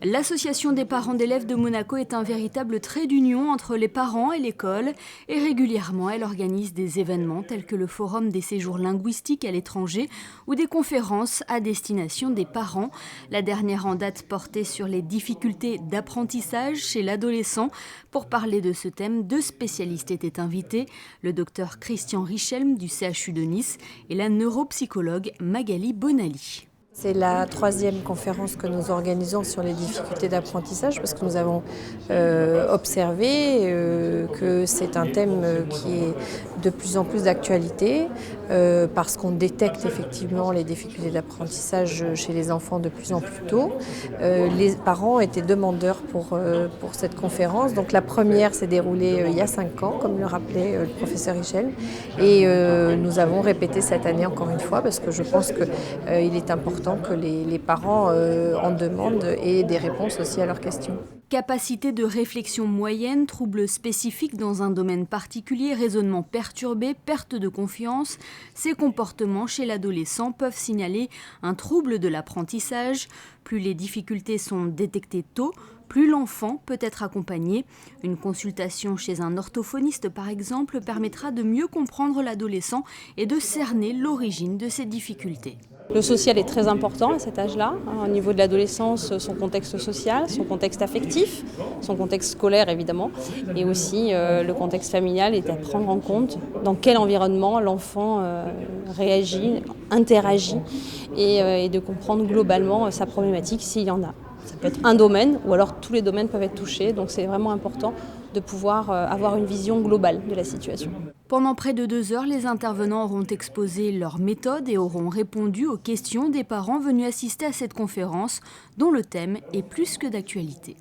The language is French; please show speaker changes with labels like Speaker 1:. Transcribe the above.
Speaker 1: L'association des parents d'élèves de Monaco est un véritable trait d'union entre les parents et l'école et régulièrement elle organise des événements tels que le forum des séjours linguistiques à l'étranger ou des conférences à destination des parents. La dernière en date portait sur les difficultés d'apprentissage chez l'adolescent. Pour parler de ce thème, 2 spécialistes étaient invités, le docteur Christian Richelm du CHU de Nice et la neuropsychologue Magali Bonali.
Speaker 2: C'est la 3e conférence que nous organisons sur les difficultés d'apprentissage parce que nous avons observé que c'est un thème qui est de plus en plus d'actualité parce qu'on détecte effectivement les difficultés d'apprentissage chez les enfants de plus en plus tôt. Les parents étaient demandeurs pour cette conférence. Donc la première s'est déroulée il y a 5 ans, comme le rappelait le professeur Richelm. Et nous avons répété cette année encore une fois parce que je pense qu'il est important que les parents en demandent et des réponses aussi à leurs questions.
Speaker 1: Capacité de réflexion moyenne, troubles spécifiques dans un domaine particulier, raisonnement perturbé, perte de confiance, ces comportements chez l'adolescent peuvent signaler un trouble de l'apprentissage. Plus les difficultés sont détectées tôt, plus l'enfant peut être accompagné. Une consultation chez un orthophoniste, par exemple, permettra de mieux comprendre l'adolescent et de cerner l'origine de ses difficultés.
Speaker 3: Le social est très important à cet âge-là, au niveau de l'adolescence, son contexte social, son contexte affectif, son contexte scolaire évidemment, et aussi le contexte familial est à prendre en compte dans quel environnement l'enfant réagit, interagit et de comprendre globalement sa problématique s'il y en a. Ça peut être un domaine ou alors tous les domaines peuvent être touchés, donc c'est vraiment important de pouvoir avoir une vision globale de la situation.
Speaker 1: Pendant près de 2 heures, les intervenants auront exposé leurs méthodes et auront répondu aux questions des parents venus assister à cette conférence dont le thème est plus que d'actualité.